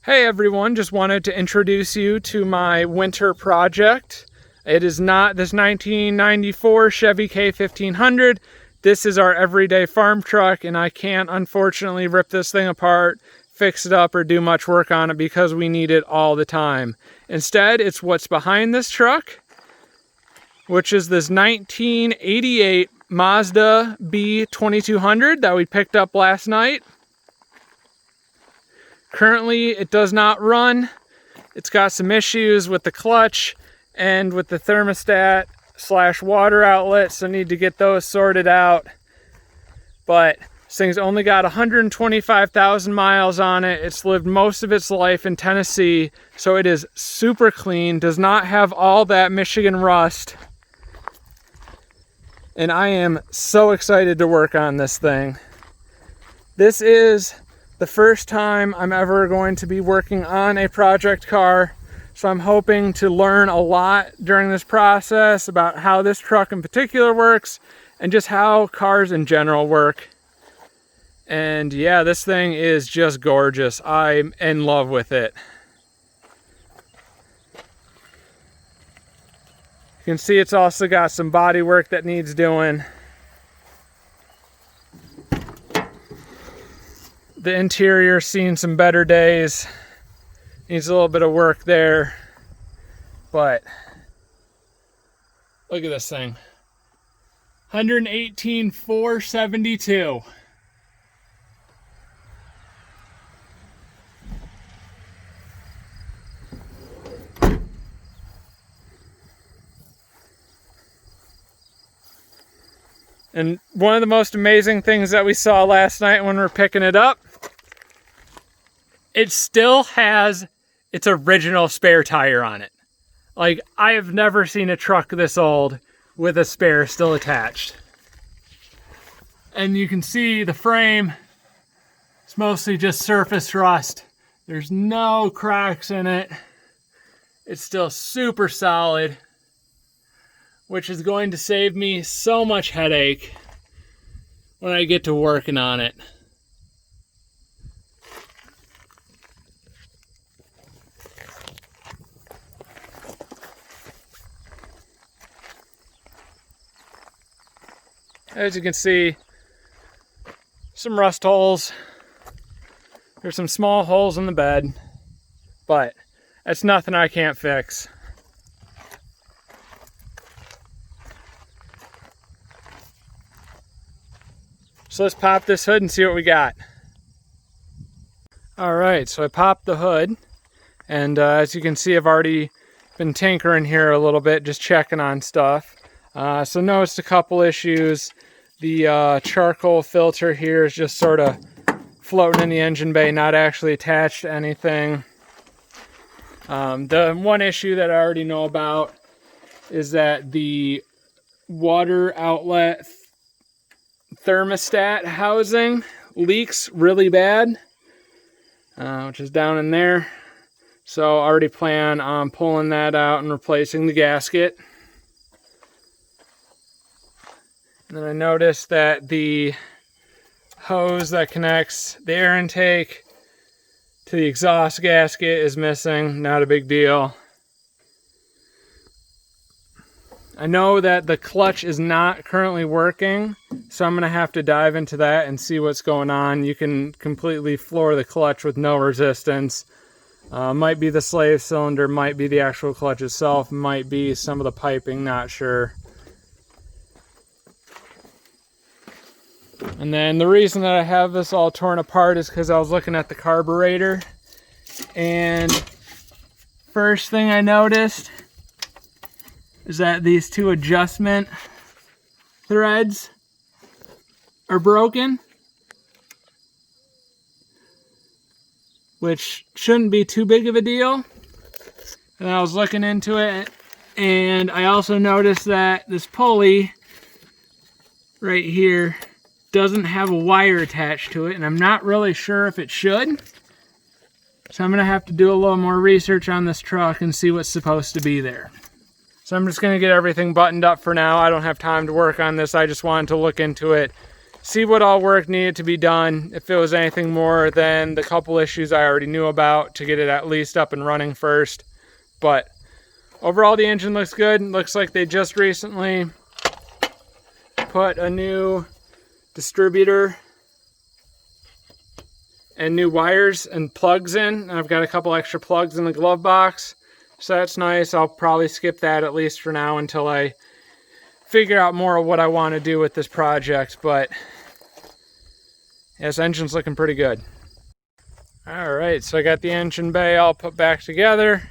Hey everyone, just wanted to introduce you to my winter project. It is not this 1994 Chevy K1500. This is our everyday farm truck, and I can't unfortunately rip this thing apart, fix it up, or do much work on it because we need it all the time. Instead, it's what's behind this truck, which is this 1988 Mazda B2200 that we picked up last night. Currently, it does not run. It's got some issues with the clutch and with the thermostat / water outlet, so I need to get those sorted out. But this thing's only got 125,000 miles on it. It's lived most of its life in Tennessee, so it is super clean, does not have all that Michigan rust. And I am so excited to work on this thing. This is the first time I'm ever going to be working on a project car, so I'm hoping to learn a lot during this process about how this truck in particular works and just how cars in general work. And yeah, this thing is just gorgeous. I'm in love with it. You can see it's also got some body work that needs doing. The interior's seen some better days. Needs a little bit of work there. But look at this thing. 118,472. And one of the most amazing things that we saw last night when we were picking it up, it still has its original spare tire on it. Like, I have never seen a truck this old with a spare still attached. And you can see the frame, it's mostly just surface rust. There's no cracks in it. It's still super solid, which is going to save me so much headache when I get to working on it. As you can see, some rust holes. There's some small holes in the bed, but that's nothing I can't fix. So let's pop this hood and see what we got. Alright, so I popped the hood, and as you can see, I've already been tinkering here a little bit, just checking on stuff. So noticed a couple issues. The charcoal filter here is just sort of floating in the engine bay, not actually attached to anything. The one issue that I already know about is that the water outlet thermostat housing leaks really bad, which is down in there. So I already plan on pulling that out and replacing the gasket. And then I noticed that the hose that connects the air intake to the exhaust gasket is missing. Not a big deal. I know that the clutch is not currently working, so I'm going to have to dive into that and see what's going on. You can completely floor the clutch with no resistance. Might be the slave cylinder, might be the actual clutch itself, might be some of the piping, not sure. And then the reason that I have this all torn apart is because I was looking at the carburetor, and first thing I noticed is that these two adjustment threads are broken, which shouldn't be too big of a deal. And I was looking into it, and I also noticed that this pulley right here doesn't have a wire attached to it, and I'm not really sure if it should. So I'm going to have to do a little more research on this truck and see what's supposed to be there. So I'm just going to get everything buttoned up for now. I don't have time to work on this. I just wanted to look into it, see what all work needed to be done, if it was anything more than the couple issues I already knew about, to get it at least up and running first. But overall, the engine looks good. Looks like they just recently put a new distributor and new wires and plugs in. I've got a couple extra plugs in the glove box, so that's nice. I'll probably skip that at least for now until I figure out more of what I want to do with this project. But yeah, this engine's looking pretty good. All right, so I got the engine bay all put back together.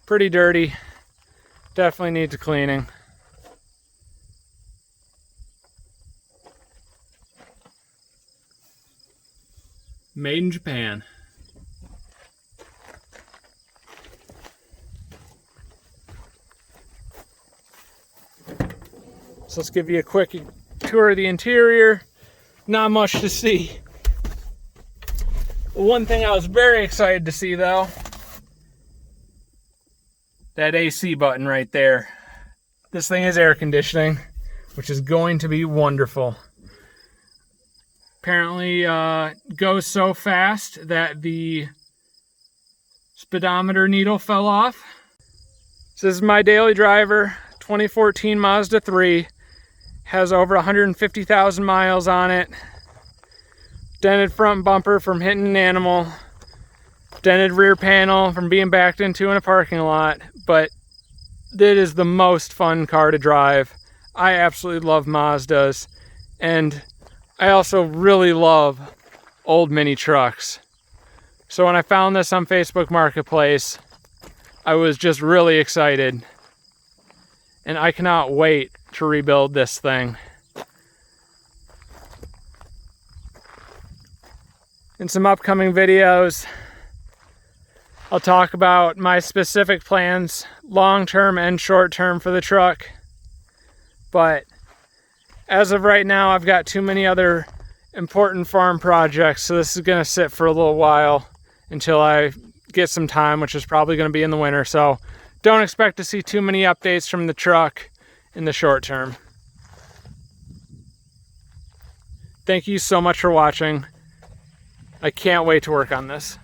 Pretty dirty. Definitely needs a cleaning. Made in Japan. So let's give you a quick tour of the interior. Not much to see. One thing I was very excited to see though, that AC button right there. This thing is air conditioning, which is going to be wonderful. Apparently goes so fast that the speedometer needle fell off. So this is my daily driver, 2014 Mazda 3. Has over 150,000 miles on it. Dented front bumper from hitting an animal. Dented rear panel from being backed into in a parking lot. But it is the most fun car to drive. I absolutely love Mazdas. And I also really love old mini trucks. So when I found this on Facebook Marketplace, I was just really excited. And I cannot wait to rebuild this thing. In some upcoming videos, I'll talk about my specific plans, long-term and short-term, for the truck. But as of right now, I've got too many other important farm projects, so this is going to sit for a little while until I get some time, which is probably going to be in the winter. So don't expect to see too many updates from the truck in the short term. Thank you so much for watching. I can't wait to work on this.